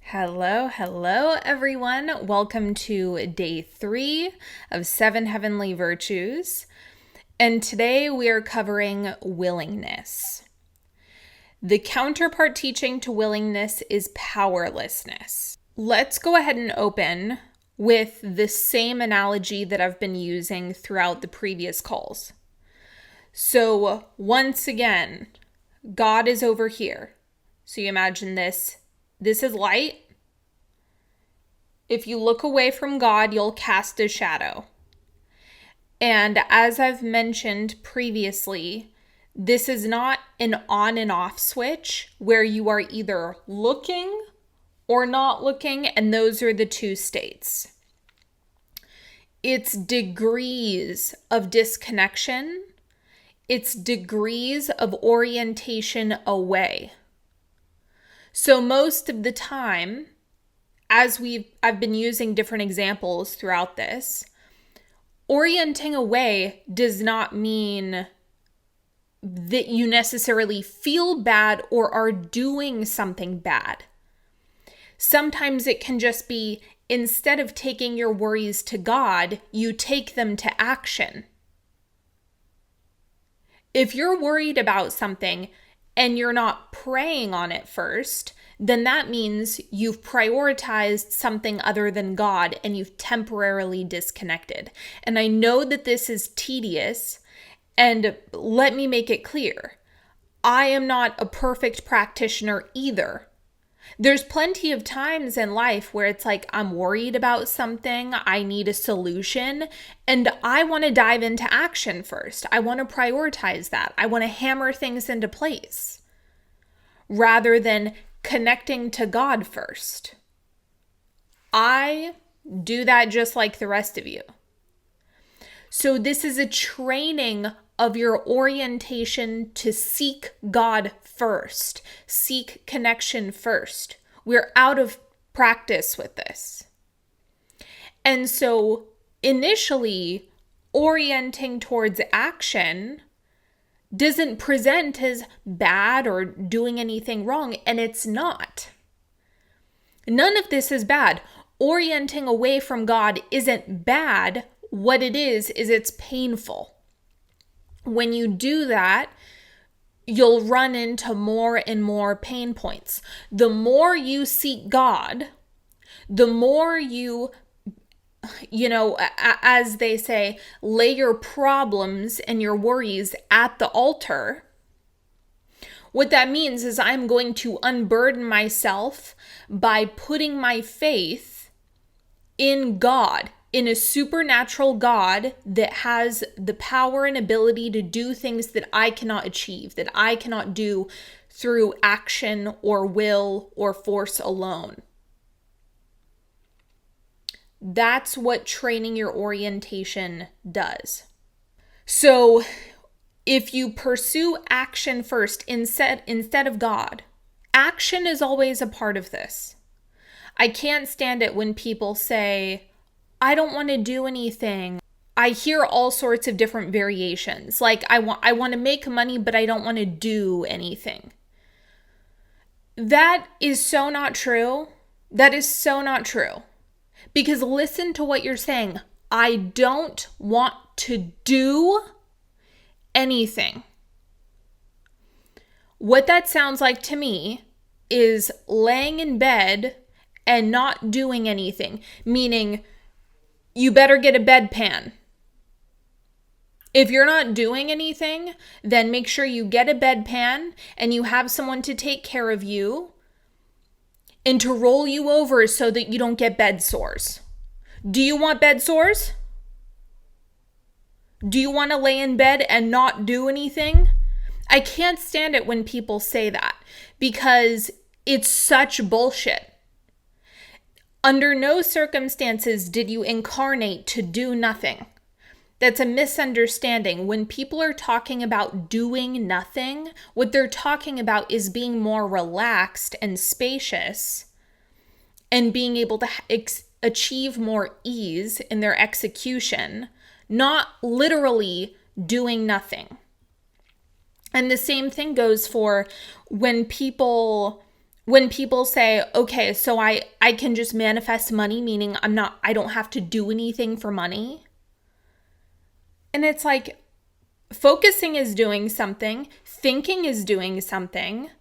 Hello, everyone. Welcome to day 3 of 7 Heavenly Virtues. And today we are covering willingness. The counterpart teaching to willingness is powerlessness. Let's go ahead and open with the same analogy that I've been using throughout the previous calls. So once again, God is over here. So you imagine this. This is light. If you look away from God, you'll cast a shadow. And as I've mentioned previously, this is not an on and off switch where you are either looking or not looking, and those are the two states. It's degrees of disconnection. It's degrees of orientation away. So most of the time, as I've been using different examples throughout this, orienting away does not mean that you necessarily feel bad or are doing something bad. Sometimes it can just be, instead of taking your worries to God, you take them to action. If you're worried about something and you're not praying on it first, then that means you've prioritized something other than God and you've temporarily disconnected. And I know that this is tedious, and let me make it clear. I am not a perfect practitioner either. There's plenty of times in life where it's like I'm worried about something, I need a solution, and I want to dive into action first. I want to prioritize that. I want to hammer things into place rather than connecting to God first. I do that just like the rest of you. So this is a training of your orientation to seek God first, seek connection first. We're out of practice with this. And so initially, orienting towards action doesn't present as bad or doing anything wrong, and it's not. None of this is bad. Orienting away from God isn't bad. What it is it's painful. When you do that, you'll run into more and more pain points. The more you seek God, the more you as they say, lay your problems and your worries at the altar. What that means is I'm going to unburden myself by putting my faith in God, in a supernatural God that has the power and ability to do things that I cannot achieve, that I cannot do through action or will or force alone. That's what training your orientation does. So if you pursue action first instead of God, action is always a part of this. I can't stand it when people say, I don't want to do anything. I hear all sorts of different variations. Like, I want to make money, but I don't want to do anything. That is so not true. That is so not true. Because listen to what you're saying. I don't want to do anything. What that sounds like to me is laying in bed and not doing anything, meaning you better get a bedpan. If you're not doing anything, then make sure you get a bedpan and you have someone to take care of you and to roll you over so that you don't get bed sores. Do you want bed sores? Do you want to lay in bed and not do anything? I can't stand it when people say that because it's such bullshit. Under no circumstances did you incarnate to do nothing. That's a misunderstanding. When people are talking about doing nothing, what they're talking about is being more relaxed and spacious and being able to achieve more ease in their execution, not literally doing nothing. And the same thing goes for when people when people say, okay, so I can just manifest money, meaning I don't have to do anything for money. And it's like, focusing is doing something, thinking is doing something,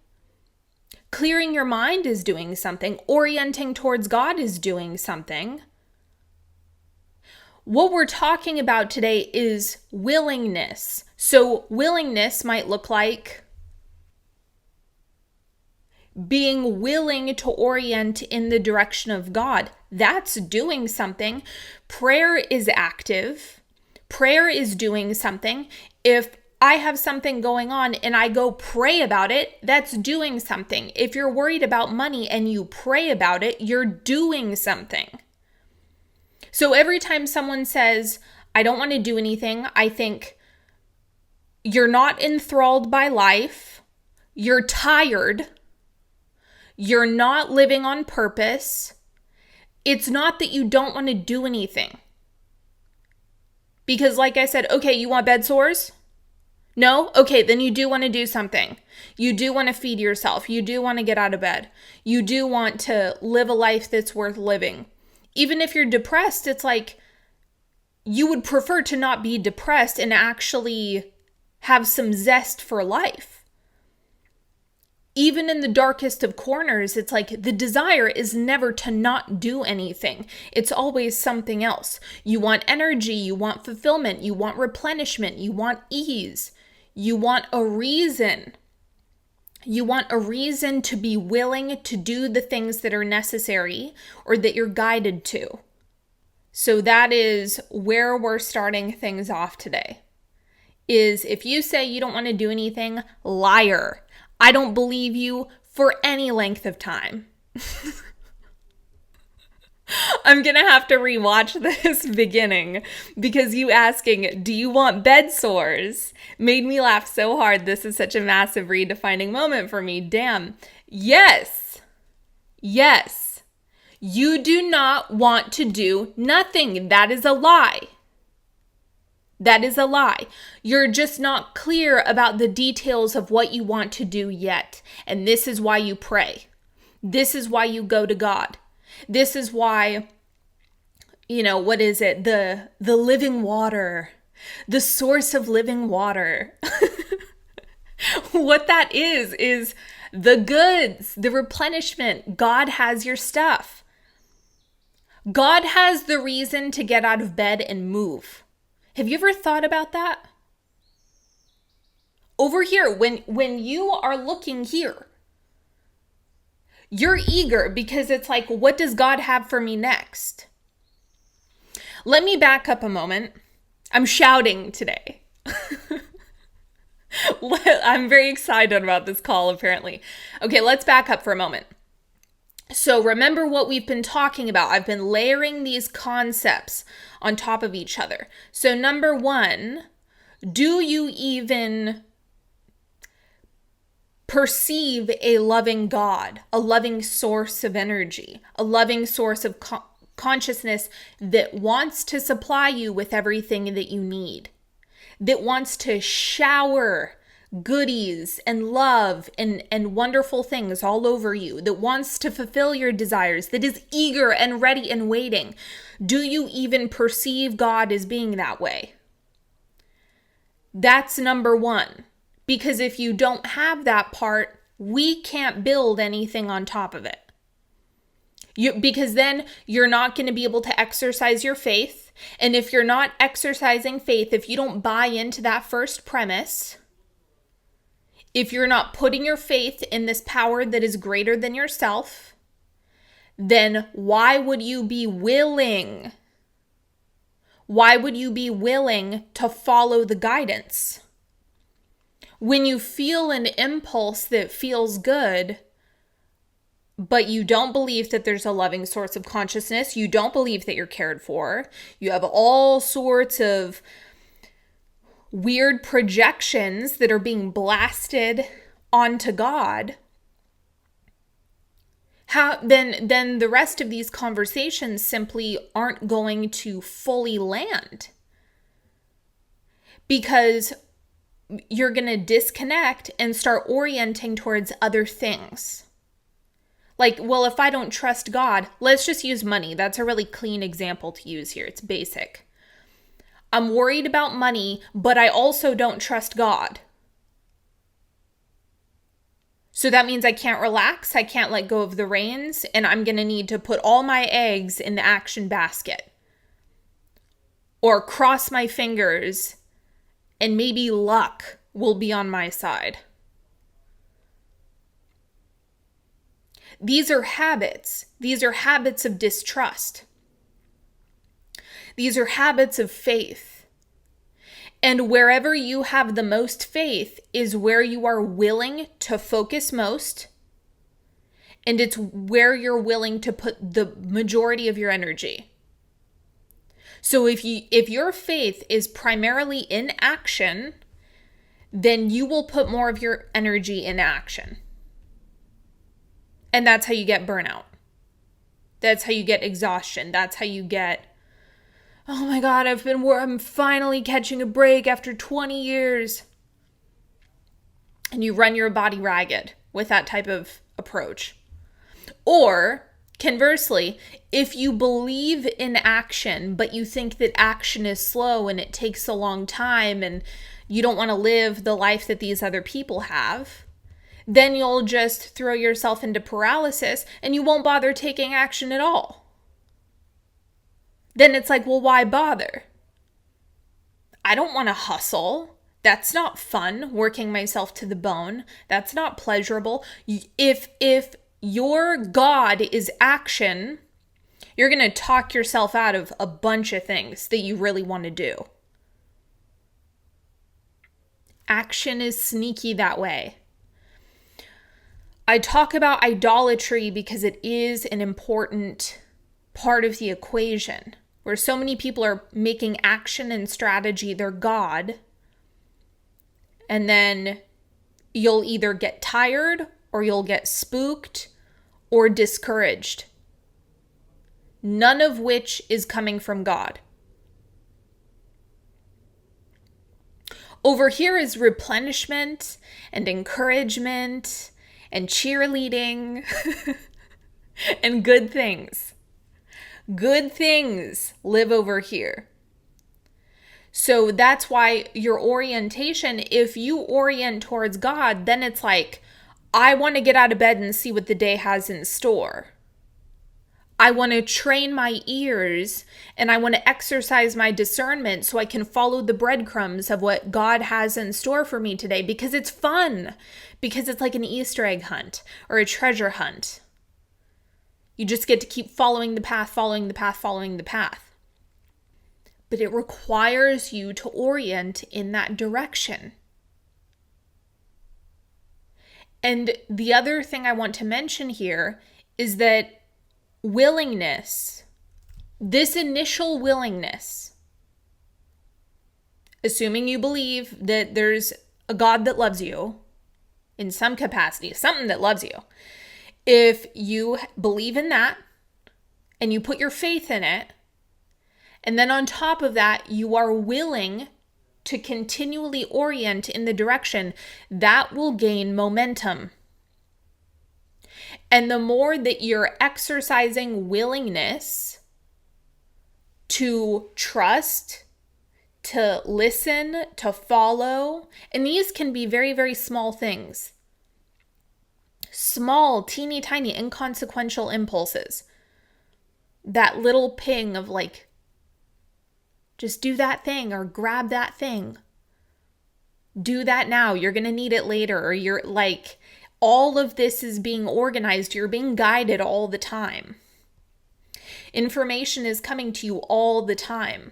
clearing your mind is doing something, orienting towards God is doing something. What we're talking about today is willingness. So willingness might look like being willing to orient in the direction of God. That's doing something. Prayer is active. Prayer is doing something. If I have something going on and I go pray about it, that's doing something. If you're worried about money and you pray about it, you're doing something. So every time someone says, I don't want to do anything, I think you're not enthralled by life, you're tired, you're not living on purpose. It's not that you don't want to do anything. Because like I said, okay, you want bed sores? No? Okay, then you do want to do something. You do want to feed yourself. You do want to get out of bed. You do want to live a life that's worth living. Even if you're depressed, it's like you would prefer to not be depressed and actually have some zest for life. Even in the darkest of corners, it's like the desire is never to not do anything. It's always something else. You want energy, you want fulfillment, you want replenishment, you want ease. You want a reason. You want a reason to be willing to do the things that are necessary or that you're guided to. So that is where we're starting things off today. Is if you say you don't want to do anything, liar. I don't believe you for any length of time. I'm going to have to rewatch this beginning because you asking, do you want bed sores? Made me laugh so hard. This is such a massive redefining moment for me. Damn. Yes. Yes. You do not want to do nothing. That is a lie. That is a lie. You're just not clear about the details of what you want to do yet. And this is why you pray. This is why you go to God. This is why, what is it? The living water, the source of living water. What that is the goods, the replenishment. God has your stuff. God has the reason to get out of bed and move. Have you ever thought about that? Over here, when you are looking here, you're eager because it's like, what does God have for me next? Let me back up a moment. I'm shouting today. I'm very excited about this call, apparently. Okay, let's back up for a moment. So remember what we've been talking about. I've been layering these concepts on top of each other. So number one, do you even perceive a loving God, a loving source of energy, a loving source of consciousness that wants to supply you with everything that you need, that wants to shower goodies and love and wonderful things all over you, that wants to fulfill your desires, that is eager and ready and waiting? Do you even perceive God as being that way? That's number one. Because if you don't have that part, we can't build anything on top of it. Because then you're not going to be able to exercise your faith. And if you're not exercising faith, if you don't buy into that first premise, if you're not putting your faith in this power that is greater than yourself, then why would you be willing? Why would you be willing to follow the guidance? When you feel an impulse that feels good, but you don't believe that there's a loving source of consciousness, you don't believe that you're cared for, you have all sorts of weird projections that are being blasted onto God, then the rest of these conversations simply aren't going to fully land. Because you're going to disconnect and start orienting towards other things. Like, well, if I don't trust God, let's just use money. That's a really clean example to use here. It's basic. I'm worried about money, but I also don't trust God. So that means I can't relax, I can't let go of the reins, and I'm going to need to put all my eggs in the action basket. Or cross my fingers, and maybe luck will be on my side. These are habits. These are habits of distrust. These are habits of faith. And wherever you have the most faith is where you are willing to focus most, and it's where you're willing to put the majority of your energy. So if your faith is primarily in action, then you will put more of your energy in action. And that's how you get burnout. That's how you get exhaustion. That's how you get, oh my God, I'm finally catching a break after 20 years. And you run your body ragged with that type of approach. Or conversely, if you believe in action, but you think that action is slow and it takes a long time and you don't want to live the life that these other people have, then you'll just throw yourself into paralysis and you won't bother taking action at all. Then it's like, well, why bother? I don't want to hustle. That's not fun, working myself to the bone. That's not pleasurable. If your God is action, you're going to talk yourself out of a bunch of things that you really want to do. Action is sneaky that way. I talk about idolatry because it is an important part of the equation, where so many people are making action and strategy their God, and then you'll either get tired or you'll get spooked or discouraged, none of which is coming from God. Over here is replenishment and encouragement and cheerleading and good things. Good things live over here. So that's why your orientation, if you orient towards God, then it's like, I want to get out of bed and see what the day has in store. I want to train my ears and I want to exercise my discernment so I can follow the breadcrumbs of what God has in store for me today, because it's fun, because it's like an Easter egg hunt or a treasure hunt. You just get to keep following the path, following the path, following the path. But it requires you to orient in that direction. And the other thing I want to mention here is that willingness, this initial willingness, assuming you believe that there's a God that loves you in some capacity, something that loves you, if you believe in that and you put your faith in it, and then on top of that, you are willing to continually orient in the direction, that will gain momentum. And the more that you're exercising willingness to trust, to listen, to follow, and these can be very, very small things. Small, teeny tiny, inconsequential impulses. That little ping of like, just do that thing or grab that thing. Do that now. You're going to need it later. Or you're like, all of this is being organized. You're being guided all the time. Information is coming to you all the time.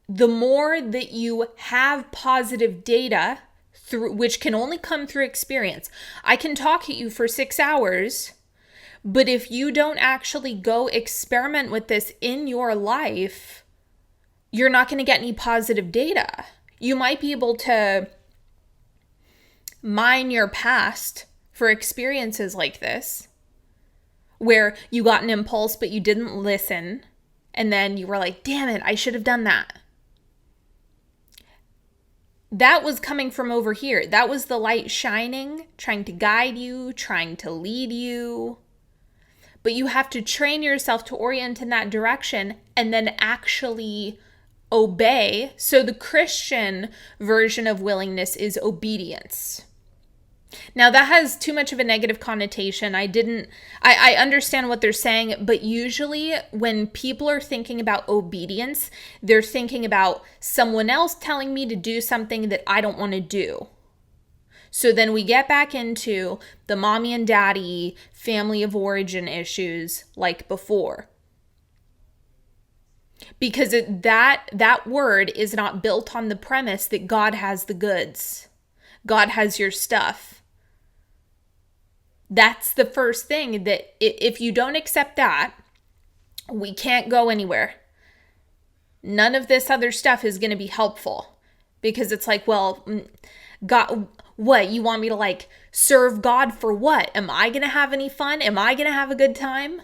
The more that you have positive data, through which can only come through experience. I can talk at you for 6 hours, but if you don't actually go experiment with this in your life, you're not going to get any positive data. You might be able to mine your past for experiences like this, where you got an impulse, but you didn't listen. And then you were like, damn it, I should have done that. That was coming from over here. That was the light shining, trying to guide you, trying to lead you. but you have to train yourself to orient in that direction and then actually obey. So the Christian version of willingness is obedience. Now that has too much of a negative connotation. I understand what they're saying, but usually when people are thinking about obedience, they're thinking about someone else telling me to do something that I don't want to do. So then we get back into the mommy and daddy family of origin issues like before. Because that word is not built on the premise that God has the goods. God has your stuff. That's the first thing, that if you don't accept that, we can't go anywhere. None of this other stuff is going to be helpful, because it's like, well, God, what? You want me to like serve God for what? Am I going to have any fun? Am I going to have a good time?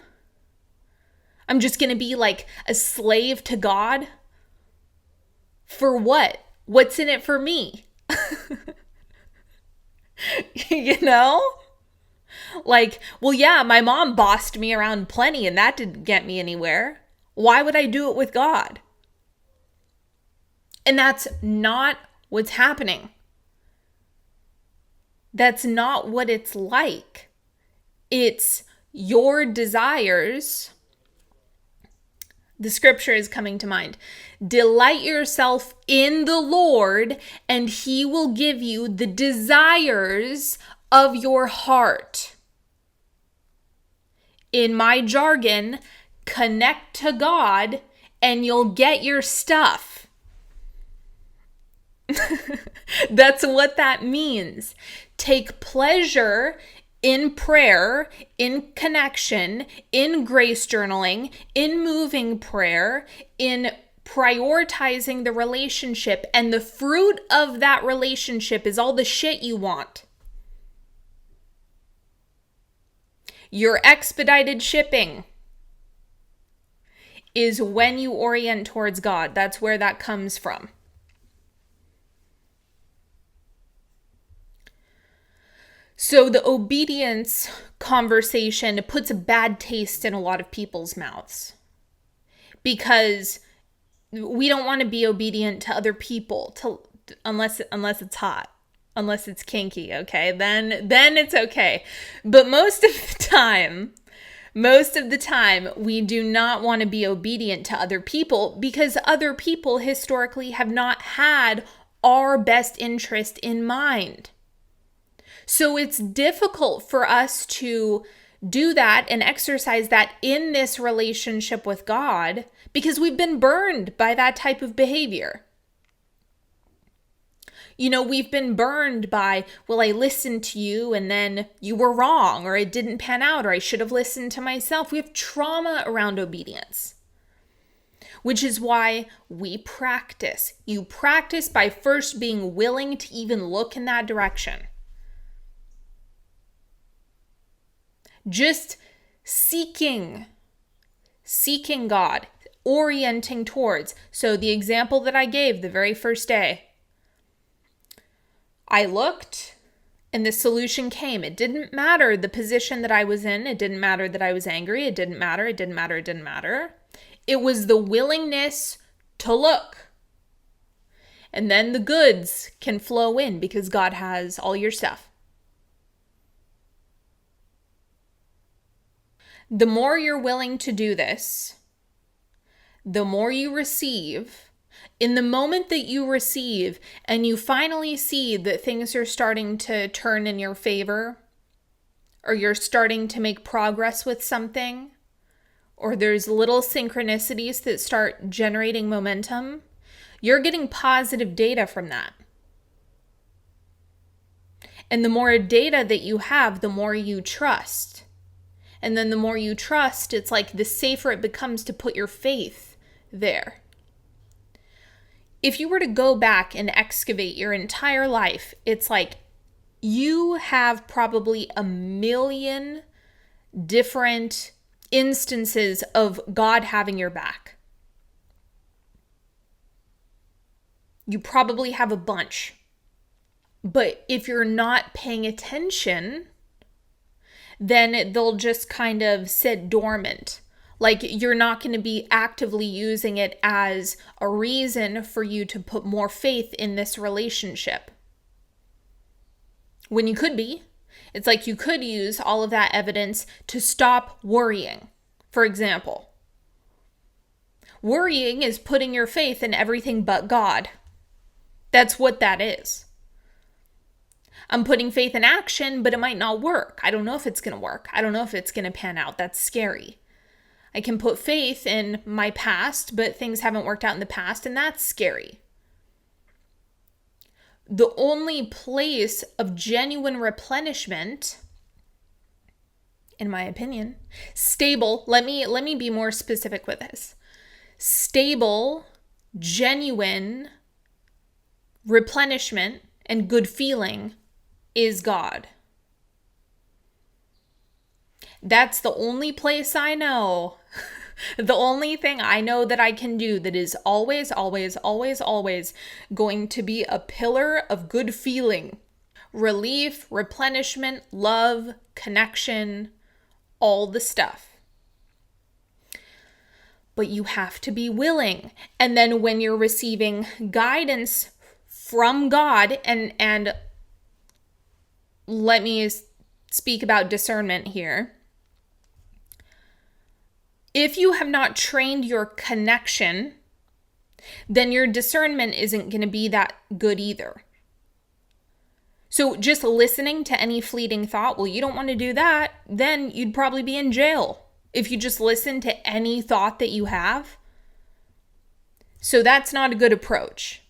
I'm just going to be like a slave to God? For what? What's in it for me? You know? Like, well, yeah, my mom bossed me around plenty and that didn't get me anywhere. Why would I do it with God? And that's not what's happening. That's not what it's like. It's your desires. The scripture is coming to mind. Delight yourself in the Lord, and he will give you the desires of your heart. In my jargon, connect to God and you'll get your stuff. That's what that means. Take pleasure in prayer, in connection, in grace journaling, in moving prayer, in prioritizing the relationship, and the fruit of that relationship is all the shit you want. Your expedited shipping is when you orient towards God. That's where that comes from. So the obedience conversation puts a bad taste in a lot of people's mouths, because we don't want to be obedient to other people unless it's hot. Unless it's kinky, okay? Then it's okay. But most of the time, we do not want to be obedient to other people, because other people historically have not had our best interest in mind. So it's difficult for us to do that and exercise that in this relationship with God, because we've been burned by that type of behavior. You know, we've been burned by, well, I listened to you and then you were wrong, or it didn't pan out, or I should have listened to myself. We have trauma around obedience, which is why we practice. You practice by first being willing to even look in that direction. Just seeking God, orienting towards. So the example that I gave the very first day, I looked and the solution came. It didn't matter the position that I was in. It didn't matter that I was angry. It didn't matter. It was the willingness to look. And then the goods can flow in, because God has all your stuff. The more you're willing to do this, the more you receive. In the moment that you receive and you finally see that things are starting to turn in your favor, or you're starting to make progress with something, or there's little synchronicities that start generating momentum, you're getting positive data from that. And the more data that you have, the more you trust. And then the more you trust, it's like the safer it becomes to put your faith there. If you were to go back and excavate your entire life, it's like you have probably 1 million different instances of God having your back. You probably have a bunch. But if you're not paying attention, then they'll just kind of sit dormant. Like you're not going to be actively using it as a reason for you to put more faith in this relationship. When you could be. It's like you could use all of that evidence to stop worrying. For example, worrying is putting your faith in everything but God. That's what that is. I'm putting faith in action, but it might not work. I don't know if it's going to work. I don't know if it's going to pan out. That's scary. I can put faith in my past, but things haven't worked out in the past, and that's scary. The only place of genuine replenishment, in my opinion, stable, let me be more specific with this. Stable, genuine replenishment and good feeling is God. That's the only place I know, the only thing I know that I can do that is always, always, always, always going to be a pillar of good feeling, relief, replenishment, love, connection, all the stuff. But you have to be willing. And then when you're receiving guidance from God, and let me speak about discernment here. If you have not trained your connection, then your discernment isn't going to be that good either. So just listening to any fleeting thought, well, you don't want to do that, then you'd probably be in jail if you just listen to any thought that you have. So that's not a good approach.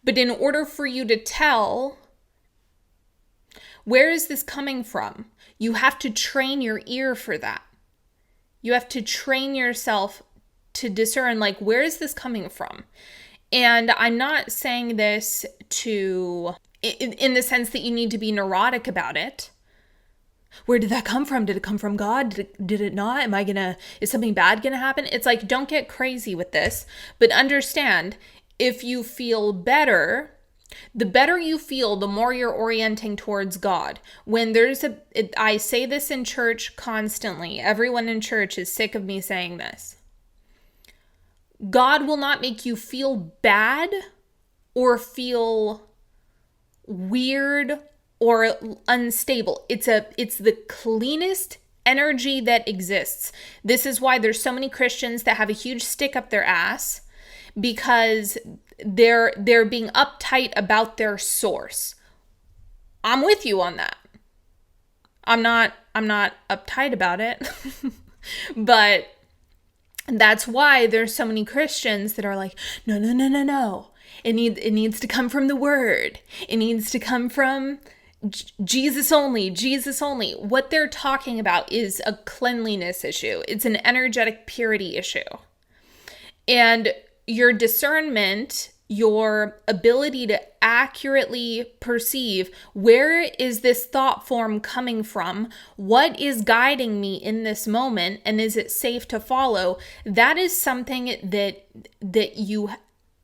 But in order for you to tell, where is this coming from? You have to train your ear for that. You have to train yourself to discern, like, where is this coming from? And I'm not saying this in the sense that you need to be neurotic about it. Where did that come from? Did it come from God? Did it not? Is something bad gonna happen? It's like, don't get crazy with this, but understand, if you feel better, the better you feel, the more you're orienting towards God. When I say this in church constantly. Everyone in church is sick of me saying this. God will not make you feel bad or feel weird or unstable. It's the cleanest energy that exists. This is why there's so many Christians that have a huge stick up their ass, because they're being uptight about their source. I'm with you on that. I'm not uptight about it. But that's why there's so many Christians that are like, no. It needs to come from the word. It needs to come from Jesus only, Jesus only. What they're talking about is a cleanliness issue. It's an energetic purity issue. And your discernment, your ability to accurately perceive, where is this thought form coming from? What is guiding me in this moment? And is it safe to follow? That is something that you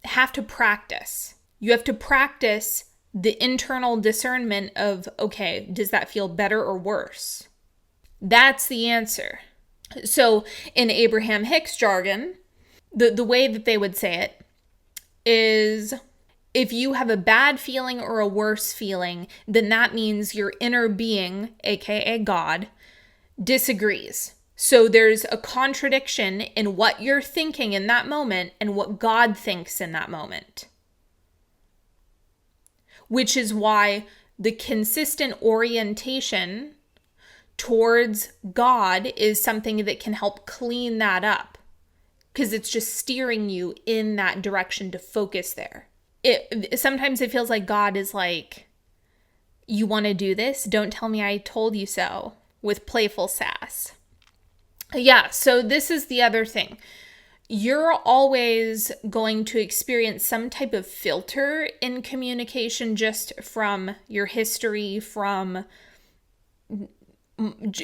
have to practice. You have to practice the internal discernment of, okay, does that feel better or worse? That's the answer. So in Abraham Hicks jargon, the way that they would say it is, if you have a bad feeling or a worse feeling, then that means your inner being, aka God, disagrees. So there's a contradiction in what you're thinking in that moment and what God thinks in that moment. Which is why the consistent orientation towards God is something that can help clean that up, because it's just steering you in that direction to focus there. Sometimes it feels like God is like, you want to do this? Don't tell me I told you so, with playful sass. Yeah, so this is the other thing. You're always going to experience some type of filter in communication just from your history, from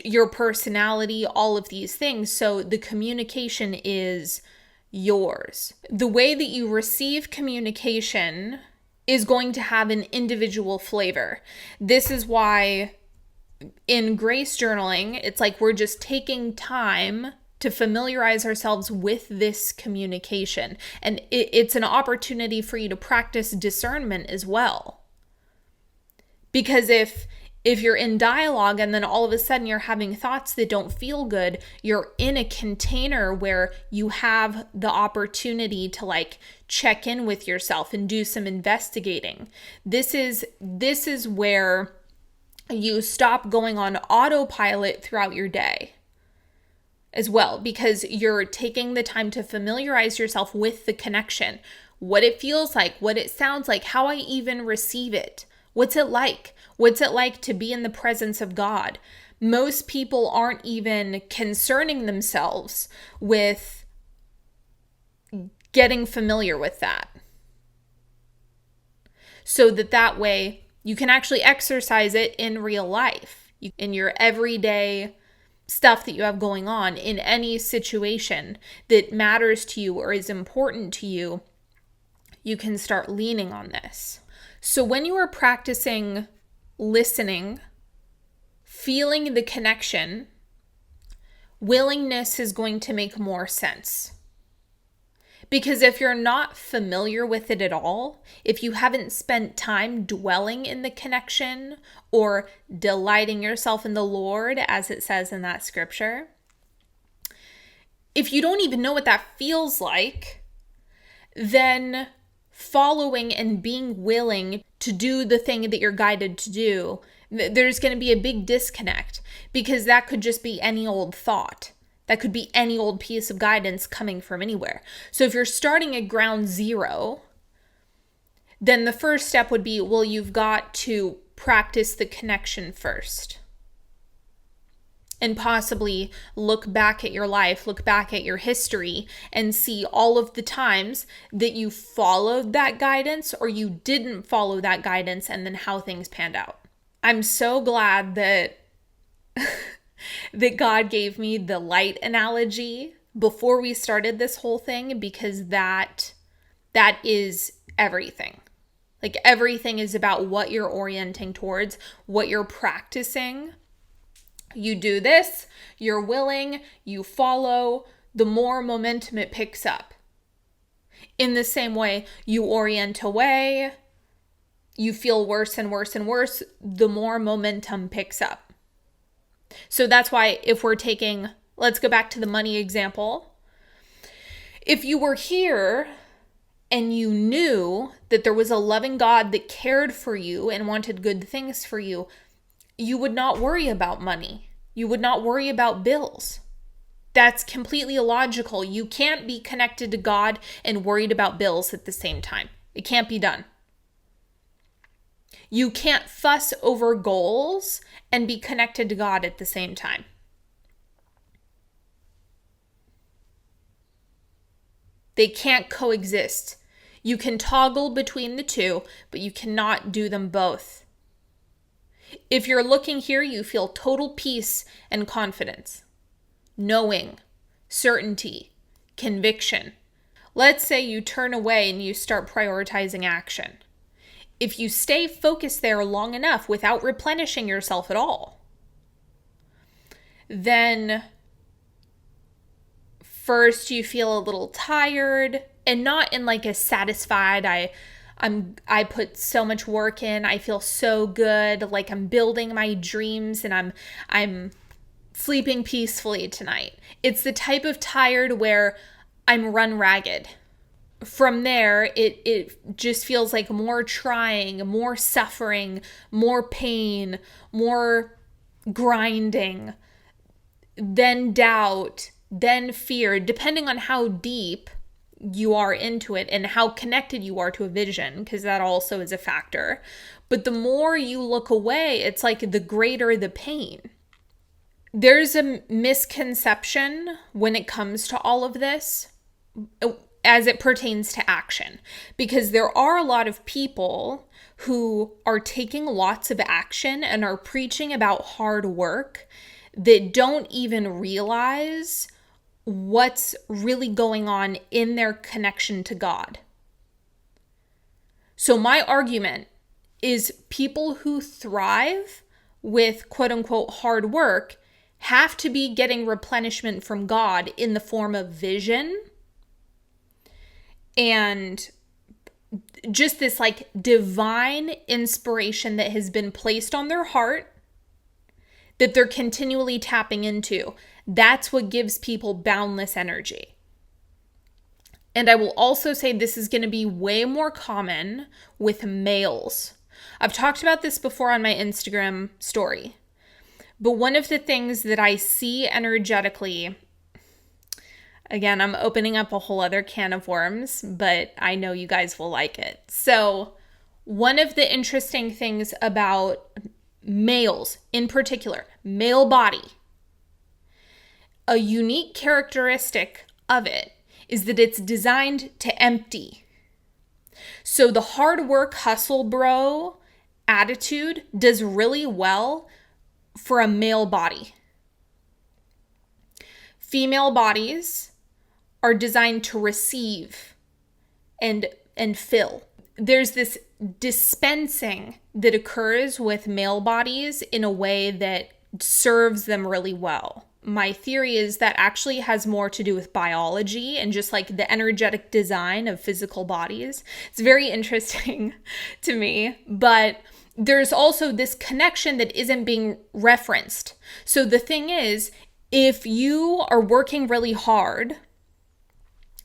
your personality, all of these things. So the communication is yours. The way that you receive communication is going to have an individual flavor. This is why in grace journaling, it's like we're just taking time to familiarize ourselves with this communication. And it's an opportunity for you to practice discernment as well. Because if you're in dialogue and then all of a sudden you're having thoughts that don't feel good, you're in a container where you have the opportunity to like check in with yourself and do some investigating. This is where you stop going on autopilot throughout your day as well, because you're taking the time to familiarize yourself with the connection, what it feels like, what it sounds like, how I even receive it. What's it like? What's it like to be in the presence of God? Most people aren't even concerning themselves with getting familiar with that. So that way you can actually exercise it in real life, in your everyday stuff that you have going on, in any situation that matters to you or is important to you. You can start leaning on this. So when you are practicing listening, feeling the connection, willingness is going to make more sense. Because if you're not familiar with it at all, if you haven't spent time dwelling in the connection or delighting yourself in the Lord, as it says in that scripture, if you don't even know what that feels like, then following and being willing to do the thing that you're guided to do, there's going to be a big disconnect, because that could just be any old thought. That could be any old piece of guidance coming from anywhere. So if you're starting at ground zero, then the first step would be, well, you've got to practice the connection first. And possibly look back at your life, look back at your history, and see all of the times that you followed that guidance or you didn't follow that guidance, and then how things panned out. I'm so glad that that God gave me the light analogy before we started this whole thing, because that is everything. Like, everything is about what you're orienting towards, what you're practicing. You do this, you're willing, you follow, the more momentum it picks up. In the same way, you orient away, you feel worse and worse and worse, the more momentum picks up. So that's why if we're taking, let's go back to the money example. If you were here and you knew that there was a loving God that cared for you and wanted good things for you, you would not worry about money. You would not worry about bills. That's completely illogical. You can't be connected to God and worried about bills at the same time. It can't be done. You can't fuss over goals and be connected to God at the same time. They can't coexist. You can toggle between the two, but you cannot do them both. If you're looking here, you feel total peace and confidence, knowing, certainty, conviction. Let's say you turn away and you start prioritizing action. If you stay focused there long enough without replenishing yourself at all, then first you feel a little tired, and not in like a satisfied, I put so much work in, I feel so good, like I'm building my dreams and I'm sleeping peacefully tonight. It's the type of tired where I'm run ragged. From there, it just feels like more trying, more suffering, more pain, more grinding, then doubt, then fear, depending on how deep you are into it and how connected you are to a vision, because that also is a factor. But the more you look away, it's like the greater the pain. There's a misconception when it comes to all of this as it pertains to action, because there are a lot of people who are taking lots of action and are preaching about hard work that don't even realize what's really going on in their connection to God. So my argument is people who thrive with quote unquote hard work have to be getting replenishment from God in the form of vision and just this like divine inspiration that has been placed on their heart that they're continually tapping into. That's what gives people boundless energy. And I will also say this is going to be way more common with males. I've talked about this before on my Instagram story. But one of the things that I see energetically, again, I'm opening up a whole other can of worms, but I know you guys will like it. So one of the interesting things about males, in particular, male body, a unique characteristic of it is that it's designed to empty. So the hard work, hustle bro attitude does really well for a male body. Female bodies are designed to receive and fill. There's this dispensing that occurs with male bodies in a way that serves them really well. My theory is that actually has more to do with biology and just like the energetic design of physical bodies. It's very interesting to me, but there's also this connection that isn't being referenced. So the thing is, if you are working really hard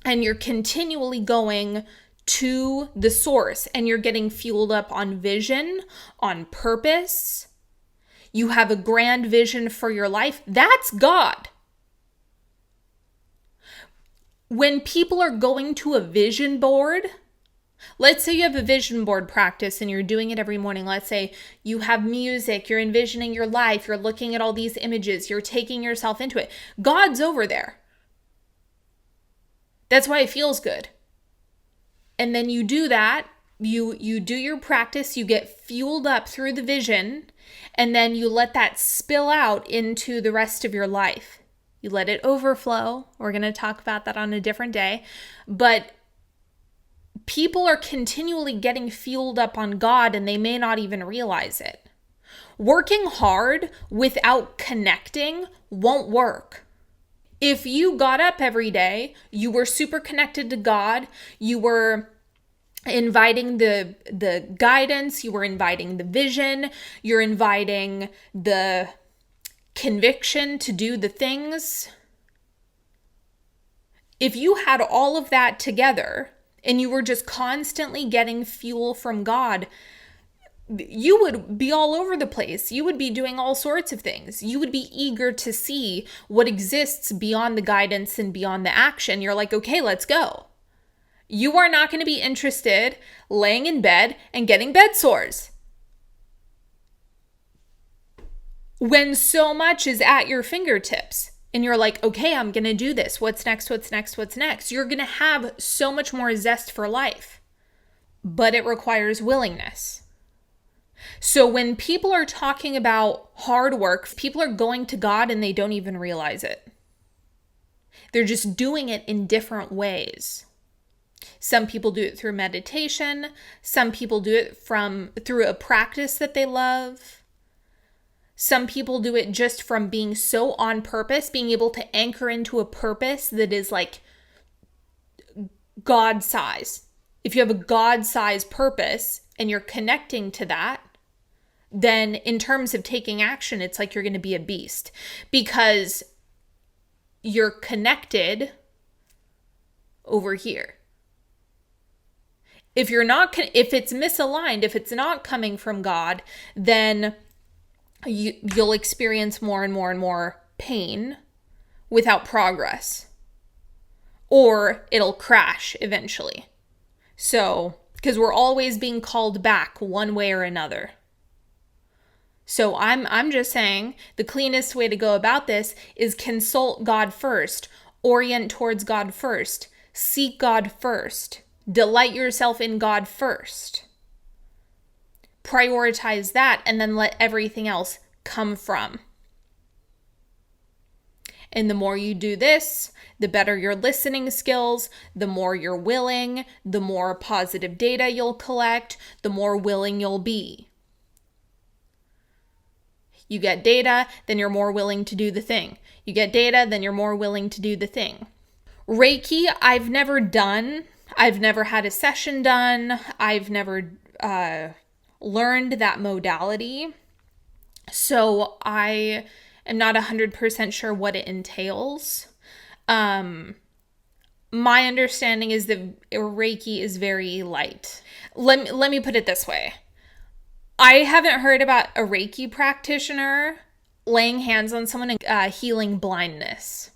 and you're continually going to the source and you're getting fueled up on vision, on purpose, you have a grand vision for your life, that's God. When people are going to a vision board, let's say you have a vision board practice and you're doing it every morning. Let's say you have music, you're envisioning your life, you're looking at all these images, you're taking yourself into it. God's over there. That's why it feels good. And then you do that, you do your practice, you get fueled up through the vision, and then you let that spill out into the rest of your life. You let it overflow. We're going to talk about that on a different day. But people are continually getting fueled up on God and they may not even realize it. Working hard without connecting won't work. If you got up every day, you were super connected to God, you were inviting the guidance, you were inviting the vision, you're inviting the conviction to do the things. If you had all of that together and you were just constantly getting fuel from God, you would be all over the place. You would be doing all sorts of things. You would be eager to see what exists beyond the guidance and beyond the action. You're like, okay, let's go. You are not going to be interested laying in bed and getting bed sores when so much is at your fingertips. And you're like, okay, I'm going to do this. What's next? What's next? What's next? You're going to have so much more zest for life, but it requires willingness. So when people are talking about hard work, people are going to God and they don't even realize it. They're just doing it in different ways. Some people do it through meditation. Some people do it through a practice that they love. Some people do it just from being so on purpose, being able to anchor into a purpose that is like God size. If you have a God size purpose and you're connecting to that, then in terms of taking action, it's like you're going to be a beast because you're connected over here. If it's misaligned, if it's not coming from God, then you'll experience more and more and more pain without progress, or it'll crash eventually. So, because we're always being called back one way or another. So I'm just saying the cleanest way to go about this is consult God first, orient towards God first, seek God first, delight yourself in God first. Prioritize that and then let everything else come from. And the more you do this, the better your listening skills, the more you're willing, the more positive data you'll collect, the more willing you'll be. You get data, then you're more willing to do the thing. You get data, then you're more willing to do the thing. Reiki, I've never done. I've never had a session done. I've never learned that modality. So I am not 100% sure what it entails. My understanding is that Reiki is very light. Let me put it this way. I haven't heard about a Reiki practitioner laying hands on someone and healing blindness.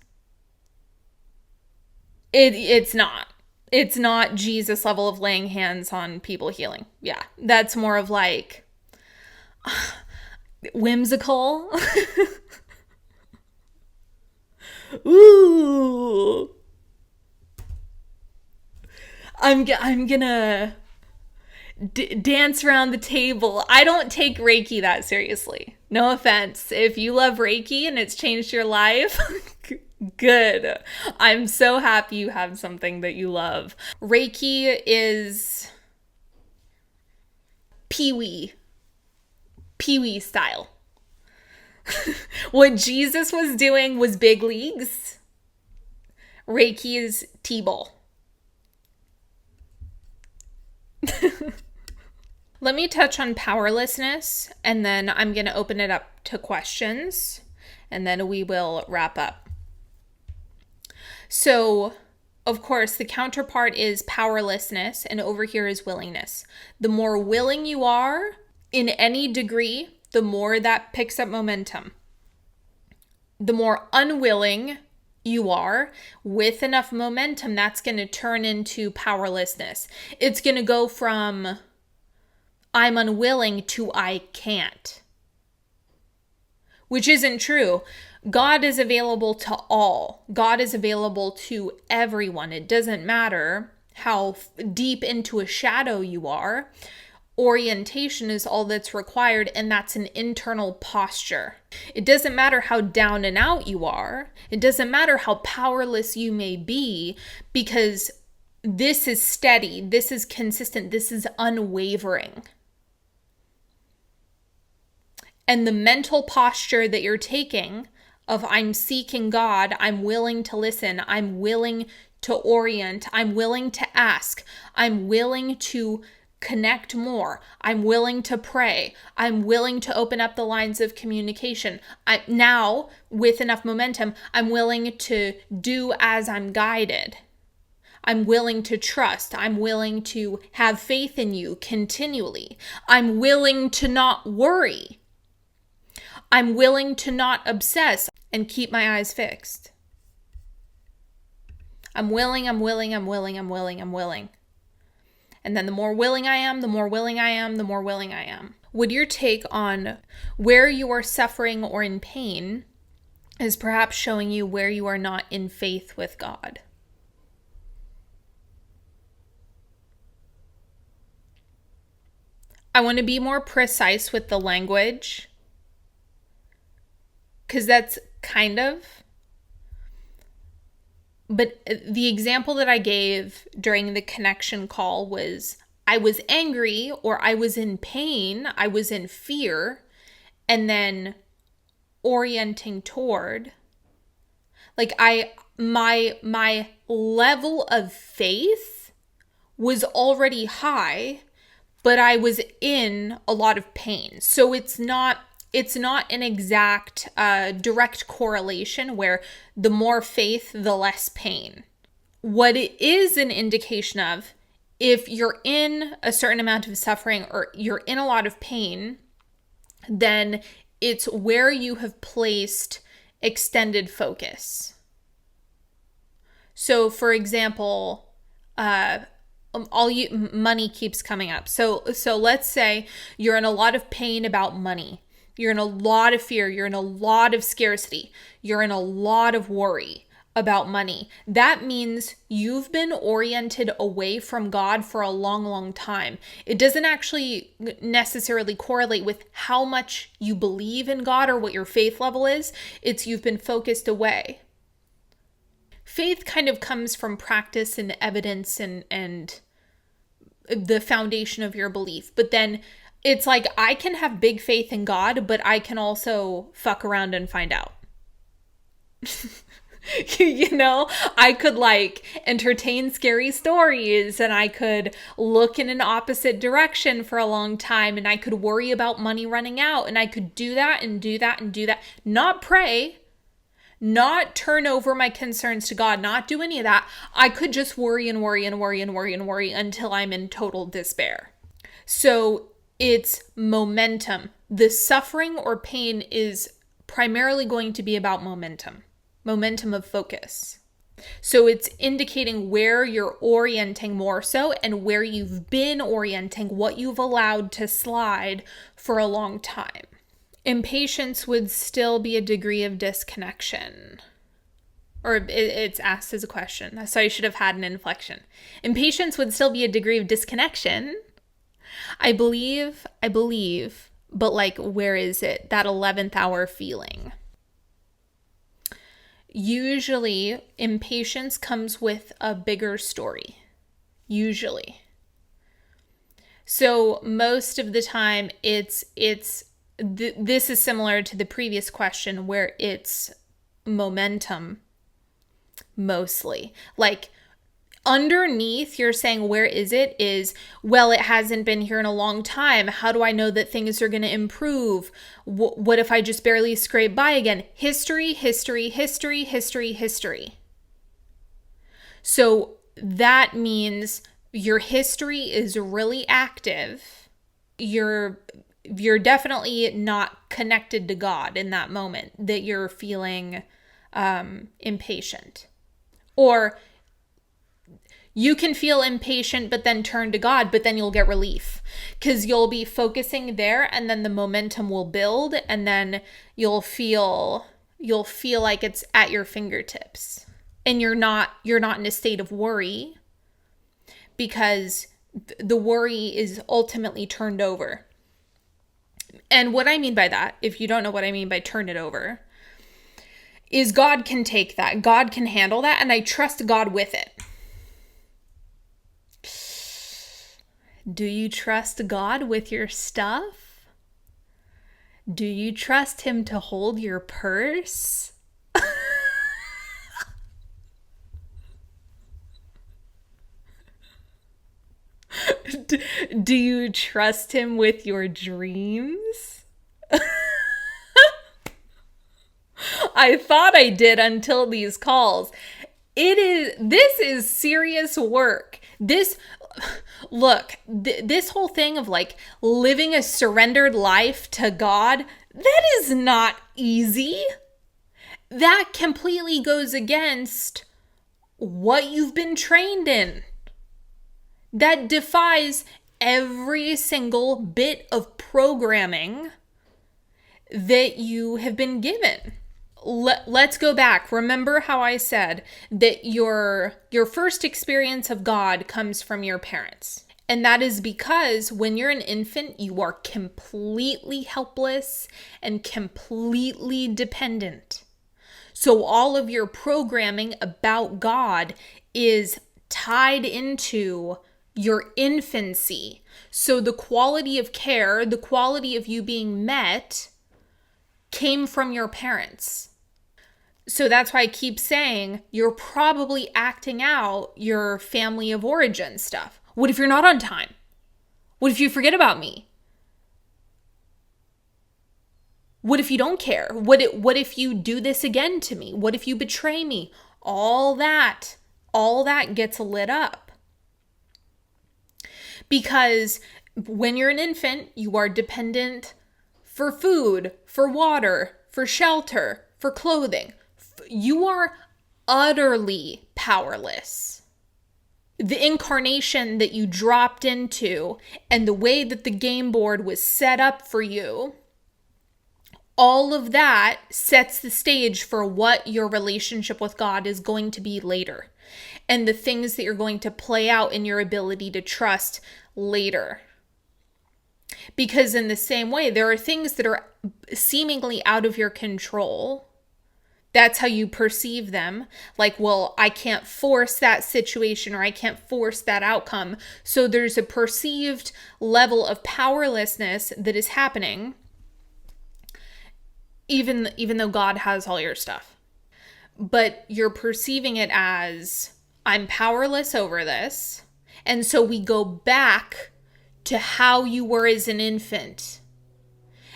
It's not. It's not Jesus level of laying hands on people healing. Yeah, that's more of like whimsical. Ooh. I'm gonna dance around the table. I don't take Reiki that seriously. No offense. If you love Reiki and it's changed your life, good. I'm so happy you have something that you love. Reiki is Pee-wee style. What Jesus was doing was big leagues. Reiki is T-ball. Let me touch on powerlessness, and then I'm going to open it up to questions, and then we will wrap up. So, of course, the counterpart is powerlessness, and over here is willingness. The more willing you are in any degree, the more that picks up momentum. The more unwilling you are with enough momentum, that's going to turn into powerlessness. It's going to go from I'm unwilling to I can't, which isn't true. God is available to all. God is available to everyone. It doesn't matter how deep into a shadow you are. Orientation is all that's required, and that's an internal posture. It doesn't matter how down and out you are. It doesn't matter how powerless you may be, because this is steady, this is consistent, this is unwavering. And the mental posture that you're taking of I'm seeking God, I'm willing to listen, I'm willing to orient, I'm willing to ask, I'm willing to connect more, I'm willing to pray, I'm willing to open up the lines of communication. Now, with enough momentum, I'm willing to do as I'm guided. I'm willing to trust. I'm willing to have faith in you continually. I'm willing to not worry. I'm willing to not obsess and keep my eyes fixed. I'm willing. And then the more willing I am, the more willing I am, the more willing I am. Would your take on where you are suffering or in pain is perhaps showing you where you are not in faith with God? I want to be more precise with the language, because that's kind of, but the example that I gave during the connection call was I was angry, or I was in pain, I was in fear, and then orienting toward, like my level of faith was already high, but I was in a lot of pain. So it's not an exact direct correlation where the more faith, the less pain. What it is an indication of, if you're in a certain amount of suffering or you're in a lot of pain, then it's where you have placed extended focus. So, for example, money keeps coming up. So let's say you're in a lot of pain about money. You're in a lot of fear. You're in a lot of scarcity. You're in a lot of worry about money. That means you've been oriented away from God for a long, long time. It doesn't actually necessarily correlate with how much you believe in God or what your faith level is. It's you've been focused away. Faith kind of comes from practice and evidence and the foundation of your belief. But then It's like I can have big faith in God, but I can also fuck around and find out. I could like entertain scary stories, and I could look in an opposite direction for a long time, and I could worry about money running out, and I could do that and do that and do that. Not pray, not turn over my concerns to God, not do any of that. I could just worry and worry and worry and worry and worry until I'm in total despair. So it's momentum. The suffering or pain is primarily going to be about momentum of focus. So it's indicating where you're orienting more so and where you've been orienting, what you've allowed to slide for a long time. Impatience would still be a degree of disconnection. Or it's asked as a question, so I should have had an inflection. Impatience would still be a degree of disconnection. I believe, but like, where is it? That 11th hour feeling. Usually, impatience comes with a bigger story. Usually. So most of the time, this is similar to the previous question where it's momentum mostly. Like, underneath, you're saying, where is it? Is, well, it hasn't been here in a long time. How do I know that things are going to improve? What if I just barely scrape by again? History. So that means your history is really active. You're definitely not connected to God in that moment that you're feeling impatient. Or you can feel impatient, but then turn to God, but then you'll get relief because you'll be focusing there, and then the momentum will build, and then you'll feel like it's at your fingertips, and you're not in a state of worry because the worry is ultimately turned over. And what I mean by that, if you don't know what I mean by turn it over, is God can take that. God can handle that, and I trust God with it. Do you trust God with your stuff? Do you trust Him to hold your purse? Do you trust Him with your dreams? I thought I did until these calls. This is serious work. This whole thing of like living a surrendered life to God, that is not easy. That completely goes against what you've been trained in. That defies every single bit of programming that you have been given. Let's go back. Remember how I said that your first experience of God comes from your parents. And that is because when you're an infant, you are completely helpless and completely dependent. So all of your programming about God is tied into your infancy. So the quality of care, the quality of you being met, came from your parents. So that's why I keep saying you're probably acting out your family of origin stuff. What if you're not on time? What if you forget about me? What if you don't care? What if you do this again to me? What if you betray me? All that gets lit up. Because when you're an infant, you are dependent for food, for water, for shelter, for clothing. You are utterly powerless. The incarnation that you dropped into and the way that the game board was set up for you, all of that sets the stage for what your relationship with God is going to be later, and the things that you're going to play out in your ability to trust later. Because in the same way, there are things that are seemingly out of your control That's how you perceive them. Like, well, I can't force that situation or I can't force that outcome. So there's a perceived level of powerlessness that is happening, even though God has all your stuff. But you're perceiving it as, I'm powerless over this. And so we go back to how you were as an infant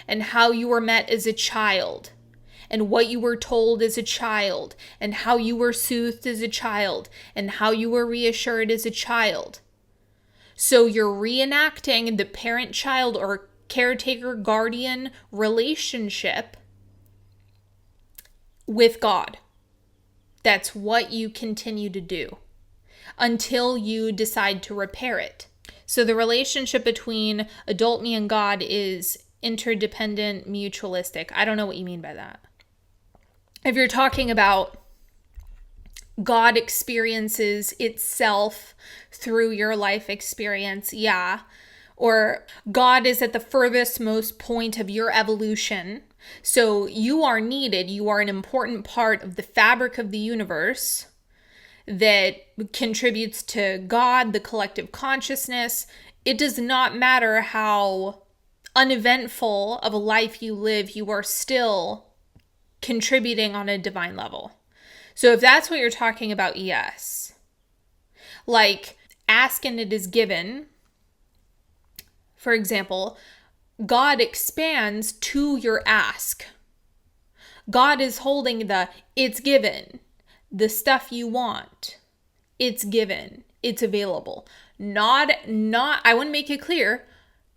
and how you were met as a child and what you were told as a child and how you were soothed as a child and how you were reassured as a child. So you're reenacting the parent-child or caretaker-guardian relationship with God. That's what you continue to do until you decide to repair it. So the relationship between adult me and God is interdependent, mutualistic. I don't know what you mean by that. If you're talking about God experiences itself through your life experience, yeah. Or God is at the furthest most point of your evolution. So you are needed. You are an important part of the fabric of the universe that contributes to God, the collective consciousness. It does not matter how uneventful of a life you live, you are still contributing on a divine level. So if that's what you're talking about, yes. Like, ask and it is given. For example, God expands to your ask. God is holding the it's given, the stuff you want. It's given, it's available. Not I want to make it clear,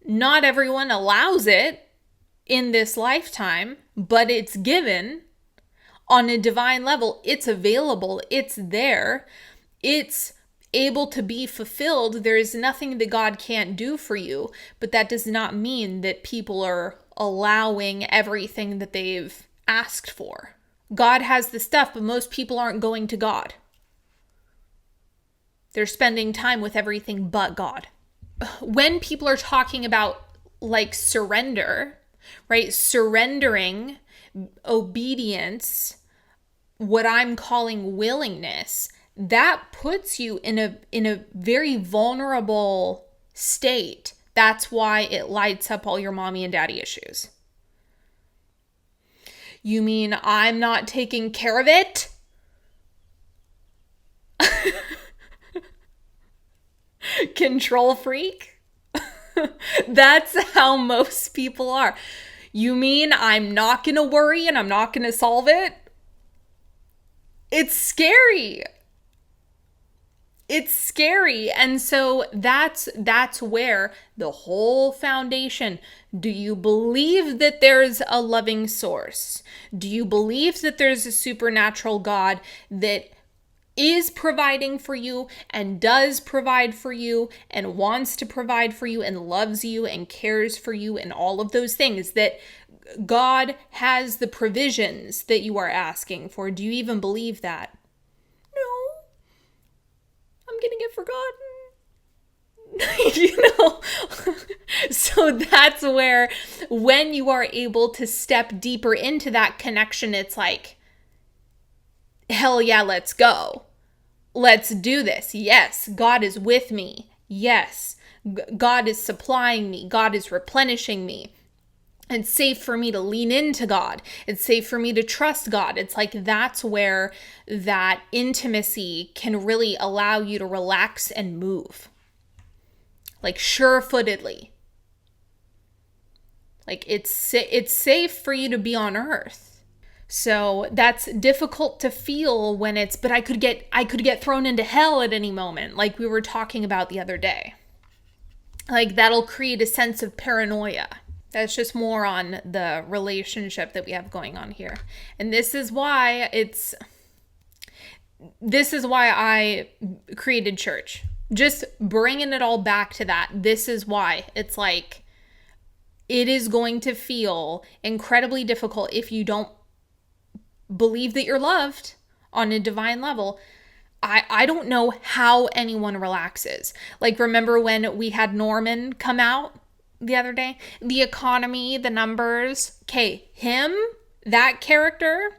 not everyone allows it in this lifetime, but it's given on a divine level. It's available, it's there, it's able to be fulfilled. There is nothing that God can't do for you, but that does not mean that people are allowing everything that they've asked for. God has the stuff, but most people aren't going to God. They're spending time with everything but God. When people are talking about like surrender, right? Surrendering, obedience, what I'm calling willingness, that puts you in a very vulnerable state. That's why it lights up all your mommy and daddy issues. You mean I'm not taking care of it? Control freak? That's how most people are. You mean I'm not going to worry and I'm not going to solve it? It's scary. It's scary. And so that's where the whole foundation, do you believe that there's a loving source? Do you believe that there's a supernatural God that is providing for you and does provide for you and wants to provide for you and loves you and cares for you and all of those things, that God has the provisions that you are asking for? Do you even believe that? No, I'm gonna get forgotten. So that's where, when you are able to step deeper into that connection, it's like, hell yeah, let's go. Let's do this. Yes, God is with me. Yes, God is supplying me. God is replenishing me. It's safe for me to lean into God. It's safe for me to trust God. It's like, that's where that intimacy can really allow you to relax and move. Like, sure-footedly. Like, it's safe for you to be on earth. So that's difficult to feel when it's, but I could get thrown into hell at any moment, like we were talking about the other day. Like, that'll create a sense of paranoia. That's just more on the relationship that we have going on here. And this is why I created church. Just bringing it all back to that. This is why. It's like, it is going to feel incredibly difficult if you don't believe that you're loved on a divine level. I don't know how anyone relaxes. Like, remember when we had Norman come out the other day? The economy, the numbers. Okay, him, that character,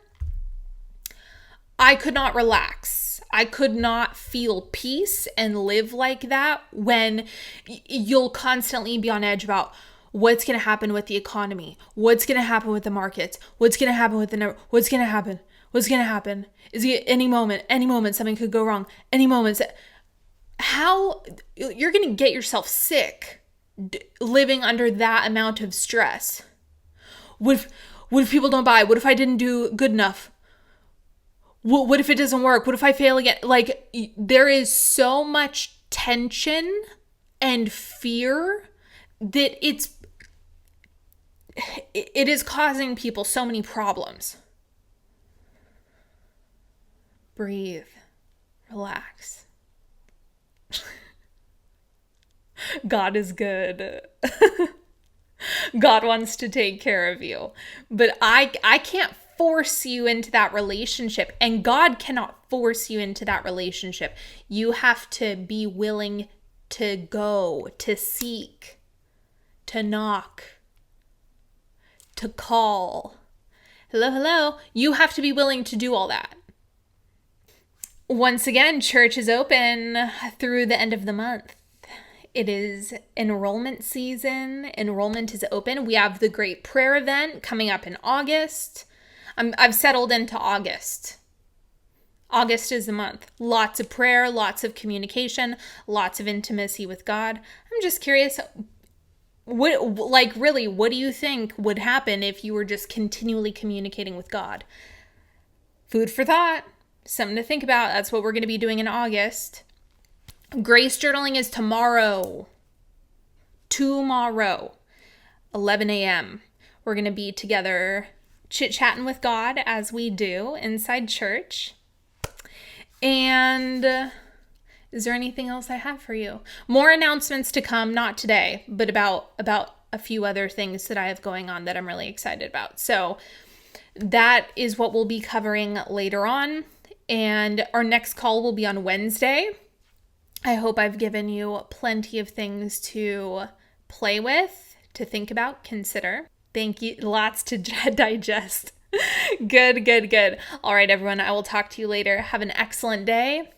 I could not relax. I could not feel peace and live like that when you'll constantly be on edge about what's going to happen with the economy, what's going to happen with the markets, what's going to happen with what's going to happen, what's going to happen. Is it any moment something could go wrong, any moment. How you're going to get yourself sick living under that amount of stress. What if people don't buy? What if I didn't do good enough? What if it doesn't work? What if I fail again? Like, there is so much tension and fear that it is causing people so many problems. Breathe. Relax. God is good. God wants to take care of you. But I can't force you into that relationship, and God cannot force you into that relationship. You have to be willing to go, to seek, to knock, to call. Hello. You have to be willing to do all that. Once again, church is open through the end of the month. It is enrollment season. Enrollment is open. We have the Great Prayer Event coming up in August. I've settled into August. August is the month. Lots of prayer, lots of communication, lots of intimacy with God. I'm just curious, what do you think would happen if you were just continually communicating with God? Food for thought. Something to think about. That's what we're going to be doing in August. Grace journaling is tomorrow. 11 a.m. We're going to be together chit-chatting with God as we do inside church. And is there anything else I have for you? More announcements to come, not today, but about a few other things that I have going on that I'm really excited about. So that is what we'll be covering later on. And our next call will be on Wednesday. I hope I've given you plenty of things to play with, to think about, consider. Thank you. Lots to digest. Good. All right, everyone. I will talk to you later. Have an excellent day.